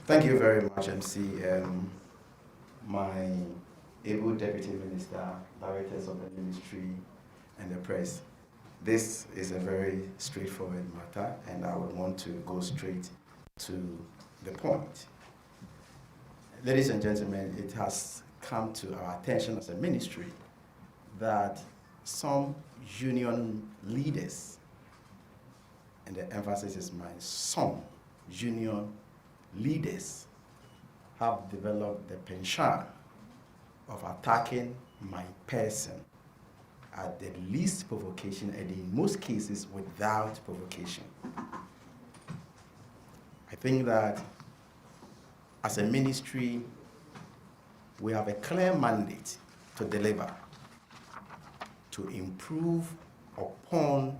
Thank you very much, MC. My able Deputy Minister, Directors of the Ministry, and the press. This is a very straightforward matter, and I would want to go straight to the point. Ladies and gentlemen, it has come to our attention as a ministry that some union leaders, and the emphasis is mine, some union leaders have developed the penchant of attacking my person at the least provocation and in most cases without provocation. I think that as a ministry, we have a clear mandate to deliver, to improve upon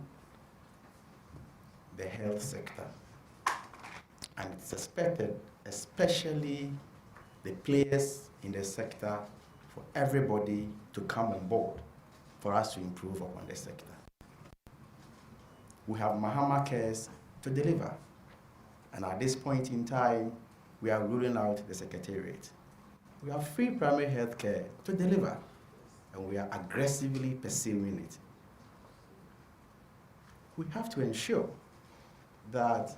the health sector. And it's expected, especially the players in the sector, for everybody to come on board for us to improve upon the sector. We have Mahama Cares to deliver. And at this point in time, we are ruling out the secretariat. We have free primary health care to deliver, and we are aggressively pursuing it. We have to ensure that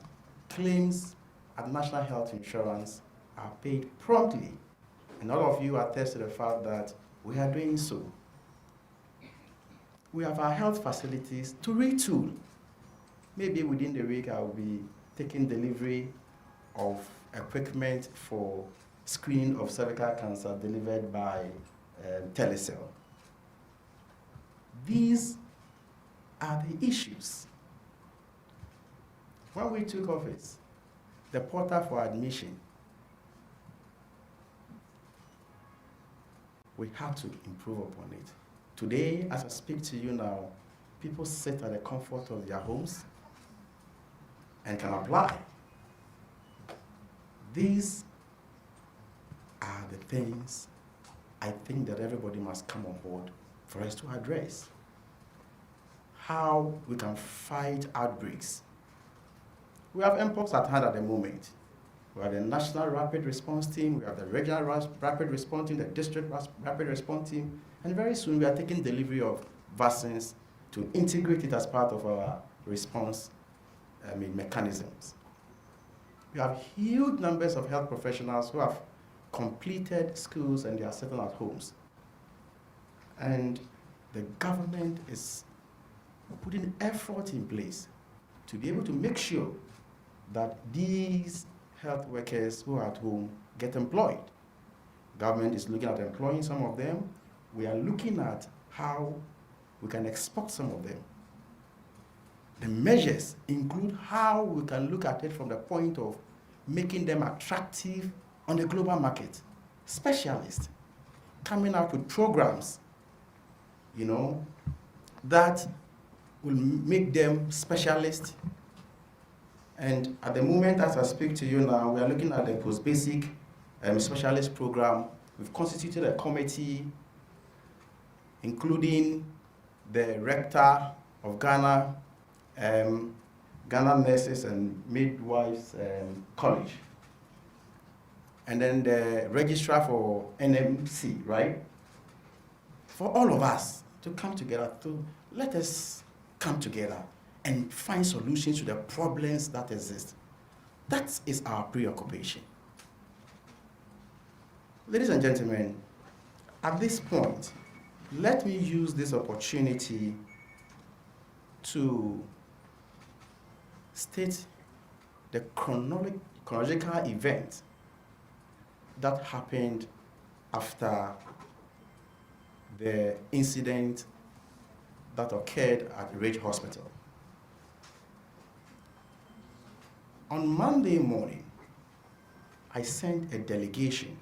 claims at National Health Insurance are paid promptly, and all of you attest to the fact that we are doing so. We have our health facilities to retool. Maybe within the week I will be taking delivery of equipment for screening of cervical cancer delivered by Telecell. These are the issues. When we took office, the portal for admission, we have to improve upon it. Today, as I speak to you now, people sit at the comfort of their homes and can apply. These are the things I think that everybody must come on board for us to address. How we can fight outbreaks. We have MPOPs at hand at the moment. We have the National Rapid Response Team, we have the Regional Rapid Response Team, the District Rapid Response Team, and very soon we are taking delivery of vaccines to integrate it as part of our response mechanisms. We have huge numbers of health professionals who have completed schools and they are settled at homes. And the government is putting effort in place to be able to make sure that these health workers who are at home get employed. Government is looking at employing some of them. We are looking at how we can export some of them. The measures include how we can look at it from the point of making them attractive on the global market. Specialists coming out with programs, that will make them specialists. And at the moment, as I speak to you now, we are looking at the post-basic specialist program. We've constituted a committee, including the rector of Ghana, Ghana Nurses and Midwives College, and then the registrar for NMC, right? For all of us to come together, let us come together and find solutions to the problems that exist. That is our preoccupation. Ladies and gentlemen, at this point, let me use this opportunity to state the chronological event that happened after the incident that occurred at Ridge Hospital. On Monday morning, I sent a delegation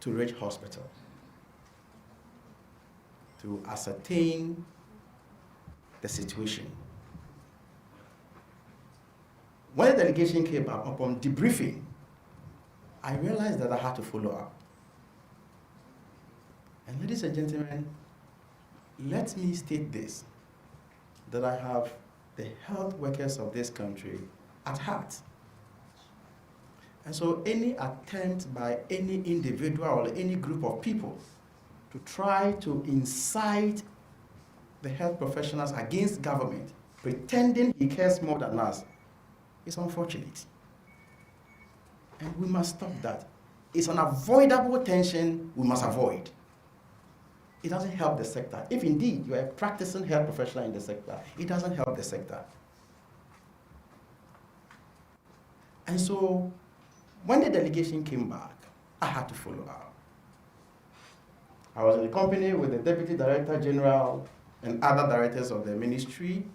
to Ridge Hospital to ascertain the situation. When the delegation came up, upon debriefing, I realized that I had to follow up. And ladies and gentlemen, let me state this, that I have the health workers of this country at heart. And so any attempt by any individual or any group of people to try to incite the health professionals against government, pretending he cares more than us, is unfortunate. And we must stop that. It's an avoidable tension we must avoid. It doesn't help the sector. If indeed you are a practicing health professional in the sector, it doesn't help the sector. And so, when the delegation came back, I had to follow up. I was in the company with the Deputy Director General and other directors of the ministry.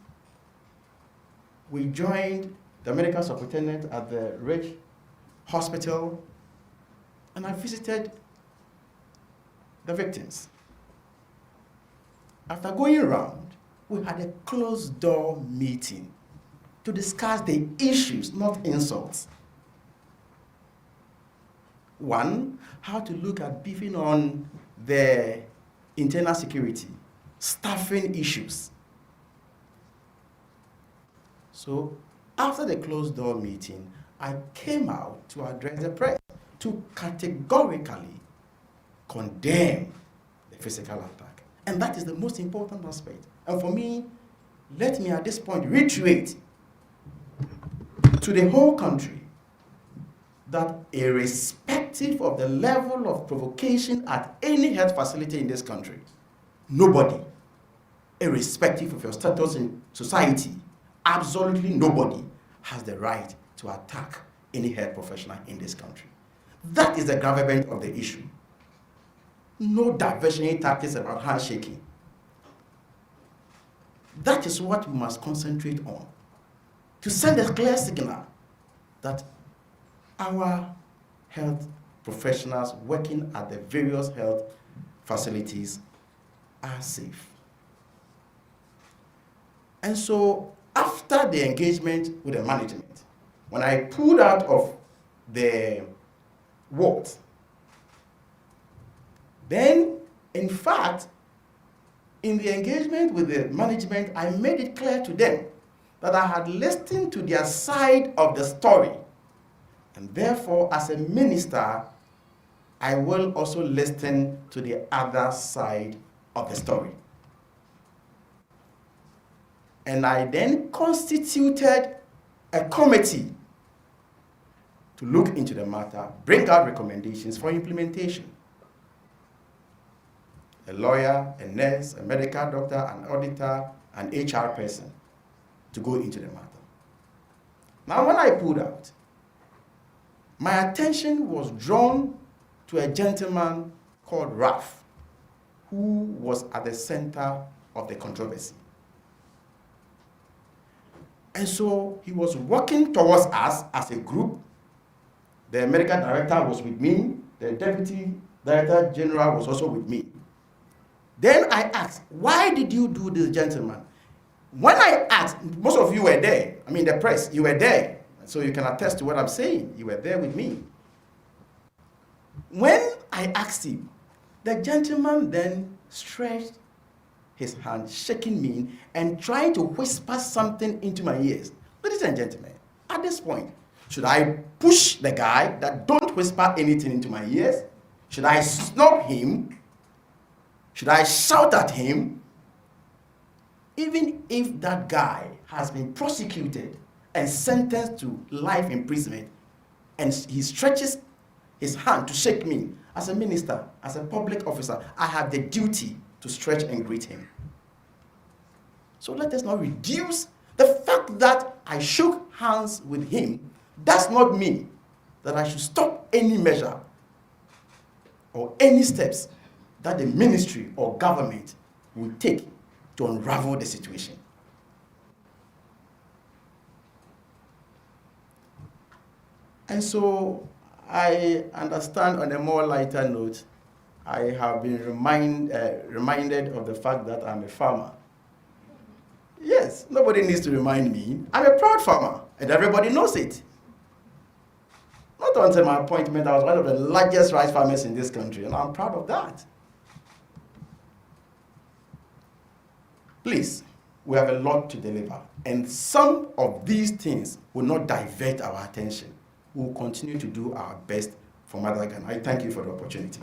We joined the medical superintendent at the Rich Hospital, and I visited the victims. After going around, we had a closed-door meeting to discuss the issues, not insults. One, how to look at beefing on the internal security, staffing issues. So, after the closed-door meeting, I came out to address the press to categorically condemn the physical attack. And that is the most important aspect. And for me, let me at this point reiterate to the whole country that irrespective of the level of provocation at any health facility in this country, nobody, irrespective of your status in society, absolutely nobody has the right to attack any health professional in this country. That is the gravamen of the issue. No diversionary tactics about handshaking. That is what we must concentrate on, to send a clear signal that our health professionals working at the various health facilities are safe. And so, after the engagement with the management, when I pulled out of the ward, then, in fact, in the engagement with the management, I made it clear to them that I had listened to their side of the story. And therefore, as a minister, I will also listen to the other side of the story. And I then constituted a committee to look into the matter, bring out recommendations for implementation. A lawyer, a nurse, a medical doctor, an auditor, an HR person to go into the matter. Now, when I pulled out, my attention was drawn to a gentleman called Ralph, who was at the center of the controversy. And so he was working towards us as a group. The medical director was with me. The deputy director general was also with me. Then I asked, why did you do this, gentleman? When I asked, most of you were there. I mean, the press, you were there. So you can attest to what I'm saying. You were there with me. When I asked him, the gentleman then stretched his hand, shaking me, and trying to whisper something into my ears. Ladies and gentlemen, at this point, should I push the guy that don't whisper anything into my ears? Should I snub him? Should I shout at him? Even if that guy has been prosecuted and sentenced to life imprisonment, and he stretches his hand to shake me, as a minister, as a public officer, I have the duty to stretch and greet him. So let us not reduce the fact that I shook hands with him does not mean that I should stop any measure or any steps that the ministry or government will take to unravel the situation. And so I understand, on a more lighter note, I have been reminded of the fact that I'm a farmer. Yes, nobody needs to remind me. I'm a proud farmer, and everybody knows it. Not until my appointment, I was one of the largest rice farmers in this country, and I'm proud of that. Please, we have a lot to deliver, and some of these things will not divert our attention. we will continue to do our best for Mother Ghana. I thank you for the opportunity.